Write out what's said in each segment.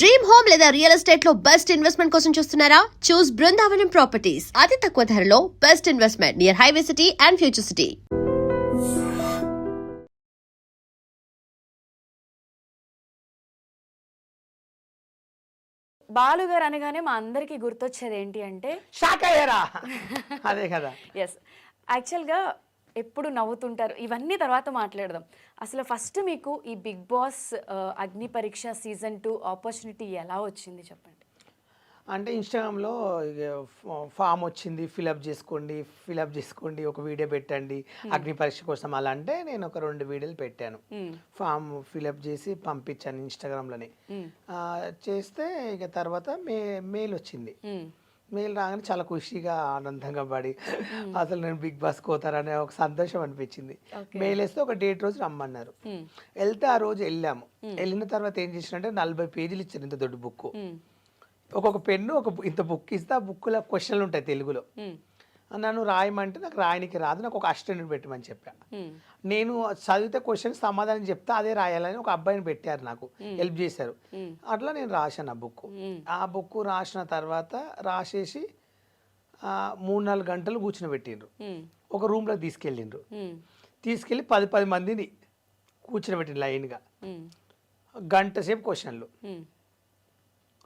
Dream home లేదా real estate లో best investment కోసం చూస్తున్నారా? చూస్ బృందావనం ప్రాపర్టీస్. అతి తక్కువ ధరలో best investment near highway city and future city. Balu గారు అనగానే మా అందరికి గుర్తొచ్చేది ఏంటి అంటే షాక్ అయ్యారా? అదే కదా. ఎస్, యాక్చువల్గా ఎప్పుడు నవ్వుతుంటారు, ఇవన్నీ తర్వాత మాట్లాడదాం. అసలు ఫస్ట్ మీకు ఈ బిగ్ బాస్ అగ్ని పరీక్ష సీజన్ 2 ఆపర్చునిటీ ఎలా వచ్చింది చెప్పండి. అంటే ఇన్స్టాగ్రామ్లో ఫామ్ వచ్చింది, ఫిలప్ చేసుకోండి, ఒక వీడియో పెట్టండి అగ్ని పరీక్ష కోసం. అలా అంటే నేను ఒక 2 వీడియోలు పెట్టాను, ఫామ్ ఫిలప్ చేసి పంపించాను ఇన్స్టాగ్రామ్లోనే. చేస్తే ఇక తర్వాత మెయిల్ వచ్చింది. మెయిల్ రాగానే చాలా ఖుషిగా ఆనందంగా పడి అసలు నేను బిగ్ బాస్ పోతారనే ఒక సంతోషం అనిపించింది. మెయిల్ వేస్తే ఒక డేట్ రోజు రమ్మన్నారు. వెళ్తే ఆ రోజు వెళ్ళాము. వెళ్ళిన తర్వాత ఏం చేసినంటే 40 పేజీలు ఇచ్చారు, ఇంత దొడ్డు బుక్. ఒక్కొక్క పెన్ను ఇంత బుక్ ఇస్తే ఆ బుక్లో క్వశ్చన్లు ఉంటాయి తెలుగులో. నన్ను రాయమంటే నాకు రాయనికి రాదు, నాకు ఒక అసిస్టెంట్ పెట్టమని చెప్పా. నేను చదివితే క్వశ్చన్ సమాధానం చెప్తే అదే రాయాలని ఒక అబ్బాయిని పెట్టారు, నాకు హెల్ప్ చేశారు. అట్లా నేను రాశాను ఆ బుక్. ఆ బుక్ రాసిన తర్వాత రాసేసి 3-4 గంటలు కూర్చుని పెట్టిండ్రు. ఒక రూమ్లోకి తీసుకెళ్ళి 10 మందిని కూర్చుని పెట్టిండ్రు లైన్గా. గంట సేపు క్వశ్చన్లు,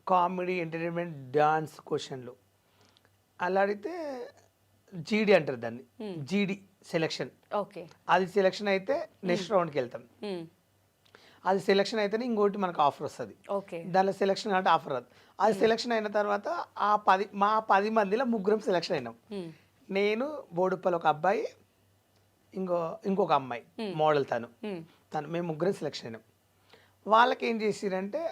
కామెడీ, ఎంటర్టైన్మెంట్, డాన్స్ క్వశ్చన్లు. అలా అడిగితే జీడీ అంటారు దాన్ని, జీడీ సెలెక్షన్. ఓకే, అది సెలెక్షన్ అయితే నెక్స్ట్ రౌండ్కి వెళ్తాం. అది సెలెక్షన్ అయితేనే ఇంకోటి మనకు ఆఫర్ వస్తుంది. ఓకే, దానిలో సెలెక్షన్ అంటే ఆఫర్ రాదు. అది సెలెక్షన్ అయిన తర్వాత మా 10 మందిలో 3 సెలెక్షన్ అయినాం. నేను, బోడుప్పల్ ఒక అబ్బాయి, ఇంకొక అమ్మాయి మోడల్, తను మేము 3 సెలెక్షన్ అయినాం. వాళ్ళకి ఏం చేసిరంటే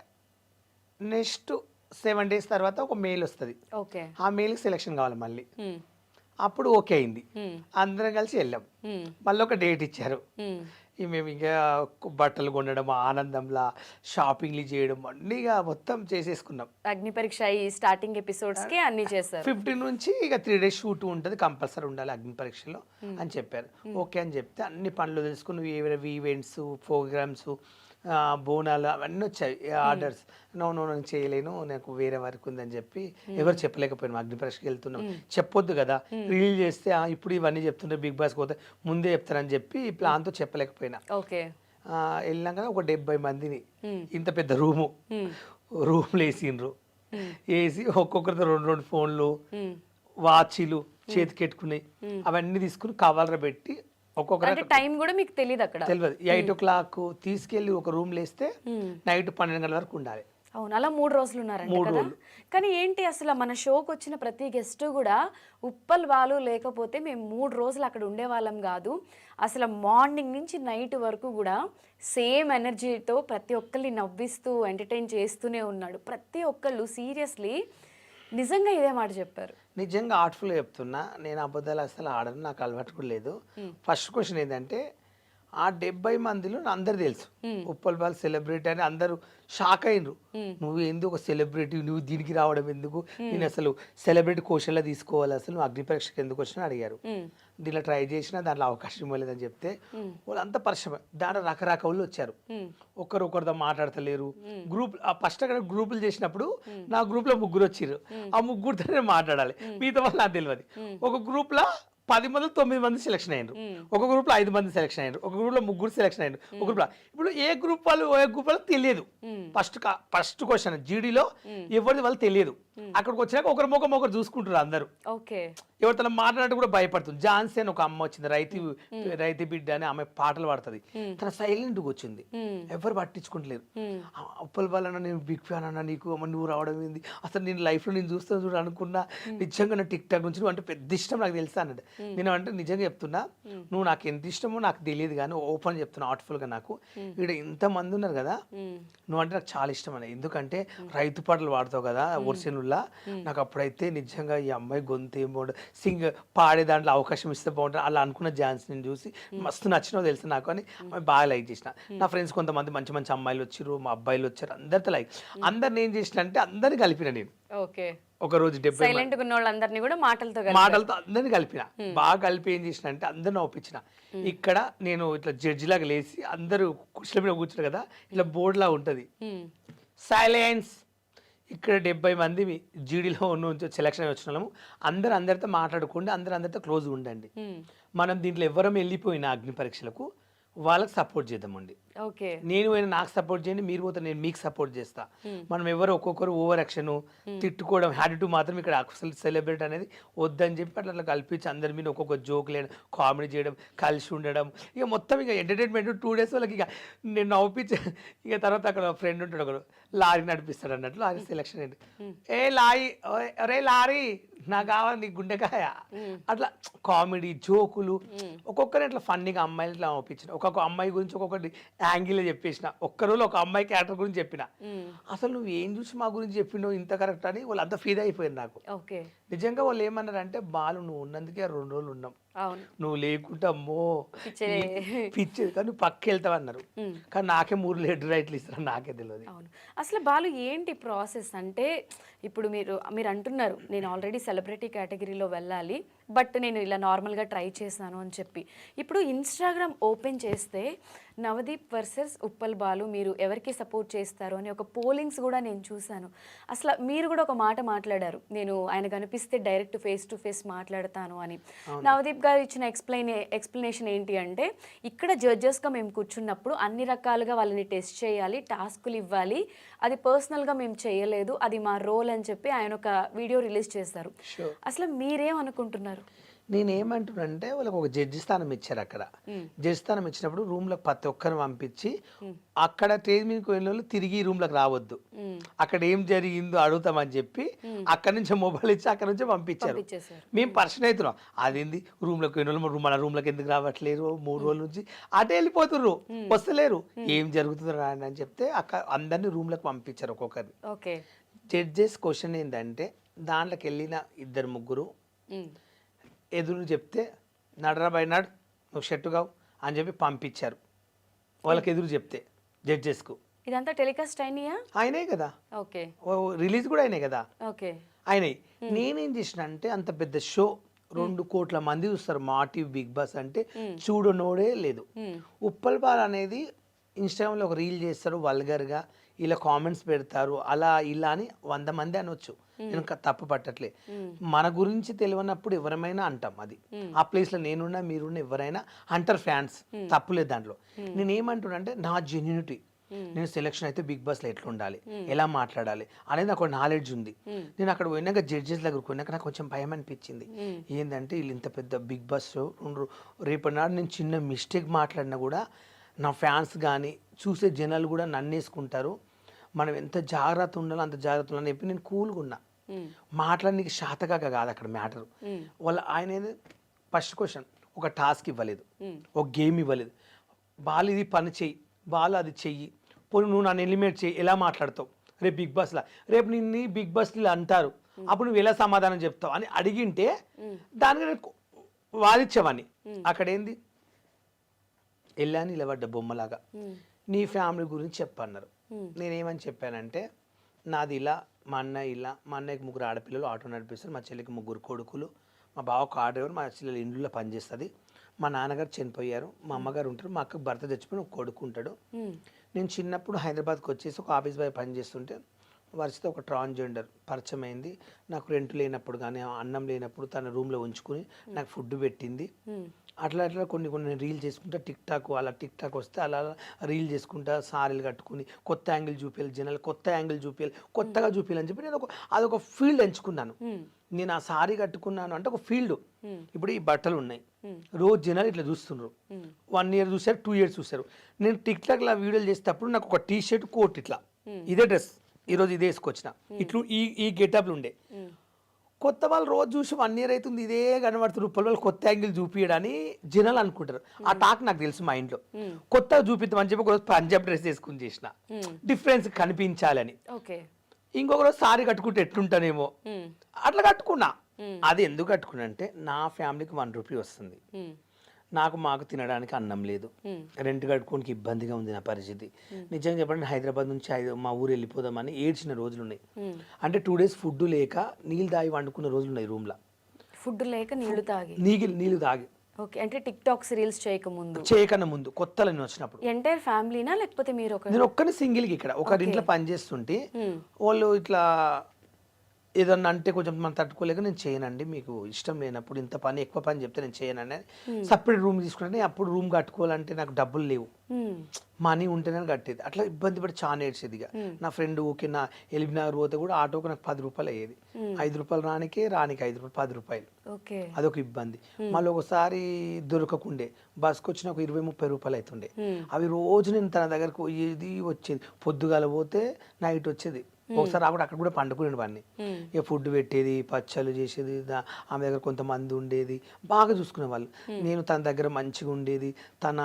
నెక్స్ట్ 7 days తర్వాత ఒక మెయిల్ వస్తుంది. ఆ మెయిల్కి సెలెక్షన్ కావాలి మళ్ళీ. అప్పుడు ఓకే అయింది, అందరం కలిసి వెళ్ళాం. మళ్ళీ ఒక డేట్ ఇచ్చారు. మేము ఇంకా బట్టలు కొనడం, ఆనందంలా షాపింగ్లు చేయడం అన్నీ మొత్తం చేసేసుకున్నాం. అగ్ని పరీక్ష ఈ స్టార్టింగ్ ఎపిసోడ్స్ కి అన్ని చేశారు. 15 నుంచి ఇక 3 days షూట్ ఉంటుంది, కంపల్సరీ ఉండాలి అగ్ని పరీక్షలో అని చెప్పారు. ఓకే అని చెప్తే అన్ని పనులు తెలుసుకుని ఈవెంట్స్, ప్రోగ్రామ్స్, బోనాలు అవన్నీ వచ్చాయి ఆర్డర్స్. నేను చేయలేను, నాకు వేరే వర్క్ ఉందని చెప్పి ఎవరు చెప్పలేకపోయినాం. అగ్ని పరీక్షకి వెళ్తున్నాం, చెప్పొద్దు కదా, రీల్ చేస్తే ఇప్పుడు ఇవన్నీ చెప్తుంటే బిగ్ బాస్ పోతే ముందే చెప్తారని చెప్పి ప్లాన్తో చెప్పలేకపోయినా. వెళ్ళాక ఒక 70 మందిని ఇంత పెద్ద రూమ్లో వేసిండ్రు. వేసి ఒక్కొక్కరితో 2 ఫోన్లు, వాచీలు చేతికెట్టుకుని అవన్నీ తీసుకుని కవర్లో పెట్టి ఒక్కొక్కరు టైం కూడా మీకు తెలియదు, అక్కడ తెలియదు. 8 o'clock తీసుకెళ్లి ఒక రూమ్ లేస్తే నైట్ 12 గంటల వరకు ఉండాలి. అవును, అలా 3 రోజులు ఉన్నారంట కదా. కానీ ఏంటి అసలు మన షోకి వచ్చిన ప్రతి గెస్ట్ కూడా ఉప్పల్ బాలు లేకపోతే మేము 3 రోజులు అక్కడ ఉండేవాళ్ళం కాదు. అసలు మార్నింగ్ నుంచి నైట్ వరకు కూడా సేమ్ ఎనర్జీతో ప్రతి ఒక్కరిని నవ్విస్తూ ఎంటర్టైన్ చేస్తూనే ఉన్నాడు. ప్రతి ఒక్కళ్ళు సీరియస్లీ నిజంగా ఇదే మాట చెప్పారు. నిజంగా ఆర్ట్ఫుల్ చెప్తున్నా, నేను అబద్ధాలు అసలు ఆడను, నాకు అలవాటు కూడా లేదు. ఫస్ట్ క్వశ్చన్ ఏంటంటే ఆ 70 మందిలో అందరు తెలుసు ఉప్పల్ బాల్ సెలబ్రిటీ అని. అందరూ షాక్ అయినరు, నువ్వు ఎందుకు ఒక సెలబ్రిటీ, నువ్వు దీనికి రావడం ఎందుకు, నేను అసలు సెలబ్రిటీ క్వశ్చన్లో తీసుకోవాలి, అసలు నువ్వు అగ్ని పరీక్షకు ఎందుకు వచ్చినా అడిగారు. దీంట్లో ట్రై చేసినా దాంట్లో అవకాశం ఇవ్వలేదని చెప్తే వాళ్ళంతా పరిశ్రమ. దాంట్లో రకరకాలు వచ్చారు, ఒకరితో మాట్లాడతలేరు. ఫస్ట్ అక్కడ గ్రూపులు చేసినప్పుడు నా గ్రూప్లో 3 వచ్చారు. ఆ 3తోనే మాట్లాడాలి, మిగతా వాళ్ళు నాకు తెలియదు. ఒక గ్రూప్లో 10 మంది 9 మంది సెలెక్షన్ అయ్యారు, ఒక గ్రూప్లో 5 మంది సెలెక్షన్ అయ్యారు, ఒక గ్రూప్లో 3 సెలెక్షన్ అయ్యారు, ఒక గ్రూప్లో. ఇప్పుడు ఏ గ్రూప్ వాళ్ళు తెలియదు. ఫస్ట్ క్వశ్చన్ జీడీలో ఎవరిది వాళ్ళు తెలియదు. అక్కడికి వచ్చినాక ఒకరి ముఖం ఒకరు చూసుకుంటారు అందరూ. ఎవరితో మాట్లాడినట్టు కూడా భయపడుతుంది. ఝాన్సీ అని ఒక అమ్మ వచ్చింది, రైతు బిడ్డ అని ఆమె పాటలు పాడుతుంది. తన సైలెంట్గా వచ్చింది, ఎవరు పట్టించుకుంటలేరు. ఉప్పల్ బాల్ అన్న, నేను బిగ్ ఫ్యాన్ అన్న, నీకు నువ్వు రావడం ఏంది, అసలు నేను లైఫ్లో నేను చూస్తాను చూడ అనుకున్నా, నిజంగా నా టిక్ టాక్ నుంచి నువ్వు అంటే పెద్ద ఇష్టం నాకు తెలుసా అన్నది. నేను అంటే నిజంగా చెప్తున్నా, నువ్వు నాకు ఎంత ఇష్టమో నాకు తెలియదు కానీ ఓపెన్ చెప్తున్నా ఆర్ట్ఫుల్గా. నాకు ఇక్కడ ఇంతమంది ఉన్నారు కదా, నువ్వు అంటే నాకు చాలా ఇష్టం అన్న. ఎందుకంటే రైతు పాటలు పాడతావు కదా ఒరిజినల్లా, నాకు అప్పుడైతే నిజంగా ఈ అమ్మాయి గొంతు ఏం బాగుంటుంది, పాడే దాంట్లో అవకాశం ఇస్తే బాగుంటుంది అలా అనుకున్న ఝాన్సీని చూసి మస్తు నచ్చినో తెలుసు నాకు అని బాగా లైక్ చేసిన. నా ఫ్రెండ్స్ కొంతమంది మంచి మంచి అమ్మాయిలు వచ్చారు, మా అబ్బాయిలు వచ్చారు, అందరితో లైక్. అందరిని ఏం చేసిన అంటే అందరిని కలిపిన నేను. ఒక రోజు 70 కూడా మాటలతో అందరిని కలిపిన. బాగా కలిపి ఏం చేసిన అంటే అందరిని ఒప్పించిన. ఇక్కడ నేను ఇట్లా జడ్జి లాగా లేచి అందరూ కుర్చీల మీద కూర్చున్నారు కదా, ఇట్లా బోర్డు లా ఉంటది, సైలెన్స్ ఇక్కడ 70 మంది జీడీలో నుంచి సెలక్షన్ వచ్చిన వాళ్ళము అందరితో మాట్లాడుకోండి, అందరితో క్లోజ్గా ఉండండి. మనం దీంట్లో ఎవరం వెళ్ళిపోయిన అగ్ని పరీక్షలకు వాళ్ళకి సపోర్ట్ చేద్దామండి. ఓకే, నేను పోయినా నాకు సపోర్ట్ చేయండి, మీరు పోతే నేను మీకు సపోర్ట్ చేస్తా. మనం ఎవరు ఒక్కొక్కరు ఓవర్ యాక్షన్ తిట్టుకోవడం హ్యాటిట్యూడ్ మాత్రం ఇక్కడ అసలు సెలబ్రేట్ అనేది వద్దని చెప్పి అట్లా కల్పించి అందరి మీద ఒక్కొక్క జోక్ లేయడం, కామెడీ చేయడం, కలిసి ఉండడం, ఇక మొత్తం ఇక ఎంటర్టైన్మెంట్ 2 days వాళ్ళకి ఇక నేను నవ్వుపించి ఇక తర్వాత అక్కడ ఫ్రెండ్ ఉంటాడు ఒకడు లారీ నడిపిస్తాడు అన్నట్లు లారీ సెలక్షన్ ఏంటి, ఏ లారీ అరే లారీ నాకు కావాలి నీ గుండెకాయ, అట్లా కామెడీ జోకులు ఒక్కొక్కరు ఇట్లా ఫన్నీగా అమ్మాయిలు ఇట్లా పంపించిన ఒక్కొక్క అమ్మాయి గురించి ఒక్కొక్కటి యాంగిల్ చెప్పేసిన. ఒక్క రోజు ఒక అమ్మాయి క్యారెక్టర్ గురించి చెప్పిన, అసలు నువ్వు ఏం చూసి మా గురించి చెప్పినావు ఇంత కరెక్ట్ అని వాళ్ళు అంత ఫీల్ అయిపోయింది నాకు. నిజంగా వాళ్ళు ఏమన్నారంటే బాలు నువ్వు ఉన్నందుకే 2 రోజులు ఉన్నాం, నువ్వు లేకుంటే అమ్మో పిచ్చేది కానీ నువ్వు పక్క వెళ్తావు అన్నారు. కానీ నాకే 3 లెడ్ రైట్లు ఇస్తారు, నాకే తెలియదు. అవును, అసలు బాలు ఏంటి ప్రాసెస్ అంటే ఇప్పుడు మీరు అంటున్నారు నేను ఆల్రెడీ సెలబ్రిటీ కేటగిరీలో వెళ్ళాలి బట్ నేను ఇలా నార్మల్గా ట్రై చేశాను అని చెప్పి, ఇప్పుడు ఇన్స్టాగ్రామ్ ఓపెన్ చేస్తే నవదీప్ వర్సెస్ ఉప్పల్ బాలు మీరు ఎవరికి సపోర్ట్ చేస్తారు అని ఒక పోలింగ్స్ కూడా నేను చూశాను. అసలు మీరు కూడా ఒక మాట మాట్లాడారు, నేను ఆయన కనిపిస్తే డైరెక్ట్ ఫేస్ టు ఫేస్ మాట్లాడతాను అని. నవదీప్ గారు ఇచ్చిన ఎక్స్ప్లెనేషన్ ఏంటి అంటే ఇక్కడ జడ్జెస్గా మేము కూర్చున్నప్పుడు అన్ని రకాలుగా వాళ్ళని టెస్ట్ చేయాలి, టాస్కులు ఇవ్వాలి, అది పర్సనల్గా మేము చేయలేదు, అది మా రోల్ అని చెప్పి ఆయన ఒక వీడియో రిలీజ్ చేశారు. అసలు మీరేమనుకుంటున్నారు? నేనేమంటున్నానంటే వాళ్ళకి ఒక జడ్జి స్థానం ఇచ్చారు. అక్కడ జడ్జి స్థానం ఇచ్చినప్పుడు రూమ్లోకి ప్రతి ఒక్కరిని పంపించి అక్కడ స్టేజ్ మీదకి వెళ్ళిన వాళ్ళు తిరిగి రూమ్లోకి రావద్దు, అక్కడ ఏం జరిగిందో అడుగుతామని చెప్పి అక్కడ నుంచి మొబైల్ ఇచ్చి అక్కడ నుంచి పంపించారు. మేము పర్సన్ అవుతున్నాం, అదేంది రూమ్లోకి వెళ్ళిన వాళ్ళు మన రూమ్లోకి ఎందుకు రావట్లేరు, 3 రోజుల నుంచి అటే వెళ్ళిపోతుర్రు, వస్తలేరు, ఏం జరుగుతుందో అని చెప్తే అక్కడ అందరినీ రూమ్లోకి పంపించారు ఒక్కొక్కరిని. జడ్జెస్ క్వశ్చన్ ఏంటంటే దాంట్లోకి వెళ్ళిన 2-3 ఎదురు చెప్తే నడరా బై నడ్ నువ్వు షెట్టు కావు అని చెప్పి పంపించారు వాళ్ళకి ఎదురు చెప్తే జడ్జెస్కు. ఇదంతా టెలికాస్ట్ అయినాయి కదా, ఓకే, రిలీజ్ కూడా అయినాయి కదా, ఓకే అయినాయి. నేనేం చేసిన అంటే అంత పెద్ద షో 2 కోట్ల మంది చూస్తారు మా టీవీ బిగ్ బాస్ అంటే చూడనోడే లేదు. ఉప్పల్ బాల్ అనేది ఇన్స్టాగ్రామ్లో ఒక రీల్ చేస్తారు వల్గర్గా, ఇలా కామెంట్స్ పెడతారు అలా ఇలా అని 100 మంది అనొచ్చు, నేను తప్పు పట్టట్లే. మన గురించి తెలియనప్పుడు ఎవరైనా అంటాం, అది ఆ ప్లేస్లో నేనున్నా మీరున్న ఎవరైనా అంటారు ఫ్యాన్స్, తప్పులేదు దాంట్లో. నేనేమంటున్నా అంటే నా జెన్యూనిటీ, నేను సెలెక్షన్ అయితే బిగ్ బాస్లో ఎట్లా ఉండాలి, ఎలా మాట్లాడాలి అనేది నాకు నాలెడ్జ్ ఉంది. నేను అక్కడ పోయినాక జడ్జెస్ దగ్గరకు పోయినాక నాకు కొంచెం భయం అనిపించింది. ఏంటంటే వీళ్ళు ఇంత పెద్ద బిగ్ బాస్ షో, రేపటి నాడు నేను చిన్న మిస్టేక్ మాట్లాడినా కూడా నా ఫ్యాన్స్ కానీ చూసే జనాలు కూడా నన్నేసుకుంటారు, మనం ఎంత జాగ్రత్త ఉండాలో అంత జాగ్రత్త ఉండాలని చెప్పి నేను కూల్గా ఉన్నా. మాట్లాడడానికి శాతగా కాదు అక్కడ మ్యాటర్. వాళ్ళ ఆయన ఫస్ట్ క్వశ్చన్ ఒక టాస్క్ ఇవ్వలేదు, ఒక గేమ్ ఇవ్వలేదు, బాలు ఇది పని చెయ్యి, బాలు అది చెయ్యి, పోనీ నువ్వు నన్ను ఎలిమినేట్ చెయ్యి, ఎలా మాట్లాడతావు రేపు బిగ్ బాస్లో, రేపు నిన్ను బిగ్ బాస్లో అంటారు అప్పుడు నువ్వు ఎలా సమాధానం చెప్తావు అని అడిగింటే దానికి వాదించేవాడిని. అక్కడ ఏంది వెళ్ళా నిలబడ్డ బొమ్మలాగా నీ ఫ్యామిలీ గురించి చెప్పన్నారు. నేనేమని చెప్పానంటే నాది ఇలా, మా అన్న ఇలా, మా అన్నయ్యకి 3 ఆడపిల్లలు ఆటో నడిపిస్తారు, మా చెల్లికి 3 కొడుకులు, మా బావ కార్ డ్రైవర్, మా చెల్లెలు ఇండ్లలో పనిచేస్తుంది, మా నాన్నగారు చనిపోయారు, మా అమ్మగారు ఉంటారు, మా అక్కకు భర్త చచ్చిపోయిన ఒక కొడుకు ఉంటాడు. నేను చిన్నప్పుడు హైదరాబాద్కి వచ్చేసి ఒక ఆఫీస్ బాయ్ పనిచేస్తుంటే వరుసతో ఒక ట్రాన్స్జెండర్ పరిచయం అయింది. నాకు రెంట్ లేనప్పుడు కానీ అన్నం లేనప్పుడు తన రూమ్లో ఉంచుకుని నాకు ఫుడ్ పెట్టింది. అట్లా అట్లా కొన్ని రీల్ చేసుకుంటా అలా టిక్ టాక్ వస్తే అలా రీల్ చేసుకుంటా సారీలు కట్టుకుని కొత్త యాంగిల్ చూపించాలి, జనాలు కొత్త యాంగిల్ చూపించాలి, కొత్తగా చూపించాలని చెప్పి నేను అదొక ఫీల్డ్ ఎంచుకున్నాను. నేను ఆ సారీ కట్టుకున్నాను అంటే ఒక ఫీల్డ్. ఇప్పుడు ఈ బట్టలు ఉన్నాయి, రోజు జనాలు ఇట్లా చూస్తున్నారు, 1 year చూసారు, 2 years చూసారు. నేను టిక్ టాక్ లా వీడియోలు చేసేటప్పుడు నాకు ఒక టీ షర్ట్ కోట్ ఇట్లా ఇదే డ్రెస్ ఈరోజు ఇదే వేసుకొచ్చిన, ఇట్లు ఈ గెటప్లు ఉండే. కొత్త వాళ్ళు రోజు చూసి 1 year అవుతుంది ఇదే కనబడుతున్నారు, వాళ్ళు కొత్త యాంగిల్ చూపించడని జనాలు అనుకుంటారు. ఆ టాక్ నాకు తెలుసు మైండ్లో. కొత్తగా చూపిద్దామని చెప్పి ఒకరోజు పంజాబ్ డ్రెస్ వేసుకుని చేసిన, డిఫరెన్స్ కనిపించాలని. ఇంకొక రోజు సారీ కట్టుకుంటే ఎట్లుంటానేమో అట్లా కట్టుకున్నా. అది ఎందుకు కట్టుకున్నా అంటే నా ఫ్యామిలీకి 1 రూపీ వస్తుంది, మాకు తినడానికి అన్నం లేదు, రెంట్ కట్టుకోనికి ఇబ్బందిగా ఉంది నా పరిస్థితి. నిజంగా చెప్పండి హైదరాబాద్ నుంచి మా ఊరు వెళ్ళిపోదామని ఏడ్చిన రోజులు ఉన్నాయి. అంటే 2 days ఫుడ్ లేక నీళ్ళు తాగి వండుకున్న రోజులు ఉన్నాయి రూమ్లో. ఫుడ్ లేక నీళ్లు తాగి నీళ్ళు తాగి ఓకే, అంటే టిక్ టాక్స్ రీల్స్ చేయకముందు చేయకన్నా ముందు కొత్తలో నేను వచ్చినప్పుడు ఎంటైర్ ఫ్యామిలీనా లేకపోతే మీరు ఒక నేను ఒక్కని సింగిల్కి ఇక్కడ ఒకరింట్లో పని చేస్తుంటే వాళ్ళు ఇట్లా ఏదన్నా అంటే కొంచెం మనం తట్టుకోలేక నేను చేయనండి, మీకు ఇష్టం లేనప్పుడు ఇంత పని ఎక్కువ పని చెప్తే నేను చేయనండి. సపరేట్ రూమ్ తీసుకుంటే అప్పుడు రూమ్ కట్టుకోవాలంటే నాకు డబ్బులు లేవు, మనీ ఉంటేనే కట్టేది. అట్లా ఇబ్బంది పడి చాలా ఏడ్చేది. ఇక నా ఫ్రెండ్ ఓకే నా ఎలిబినగర్ పోతే కూడా ఆటోకి నాకు 10 రూపాయలు అయ్యేది. 5 రూపాయలు రానికి 5 రూపాయలు 10 రూపాయలు, ఓకే అదొక ఇబ్బంది. మళ్ళీ ఒకసారి దొరకకుండే బస్కి వచ్చిన ఒక 20-30 రూపాయలు అవుతుండే. అవి రోజు నేను తన దగ్గరకు పోయేది వచ్చేది. పొద్దుగాల పోతే నైట్ వచ్చేది. ఒకసారి రాకుండా అక్కడ కూడా పండుకునే వాడిని. ఇక ఫుడ్ పెట్టేది, పచ్చళ్ళు చేసేది, ఆమె దగ్గర కొంతమంది ఉండేది, బాగా చూసుకునే వాళ్ళు. నేను తన దగ్గర మంచిగా ఉండేది. తన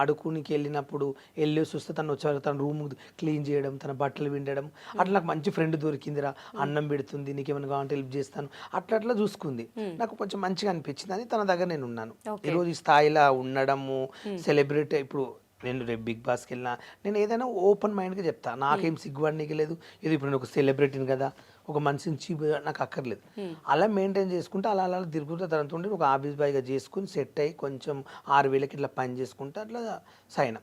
అడుకునికి వెళ్ళినప్పుడు వెళ్ళేసి వస్తే తను వచ్చేవారు, తన రూమ్ క్లీన్ చేయడం, తన బట్టలు విండడం. అట్లా నాకు మంచి ఫ్రెండ్ దొరికిందిరా, అన్నం పెడుతుంది, నీకేమైనా కావాలంటే హెల్ప్ చేస్తాను, అట్లా అట్లా చూసుకుంది. నాకు కొంచెం మంచిగా అనిపించింది అని తన దగ్గర నేను ఉన్నాను. ఈరోజు ఈ స్థాయిలో ఉండడము, సెలబ్రిటీ. ఇప్పుడు నేను రేపు బిగ్ బాస్కి వెళ్ళినా నేను ఏదైనా ఓపెన్ మైండ్గా చెప్తా, నాకేం సిగ్గుపడనీకి లేదు. ఇది ఇప్పుడు నేను ఒక సెలబ్రిటీని కదా, ఒక మనిషిని చీప్ నాకు అక్కర్లేదు. అలా మెయింటైన్ చేసుకుంటే అలా అలా తిరుగుతూ తనతో ఒక ఆఫీస్ బాయ్గా చేసుకుని సెట్ అయ్యి కొంచెం 6,000కి ఇట్లా పని చేసుకుంటే అట్లా సైనా.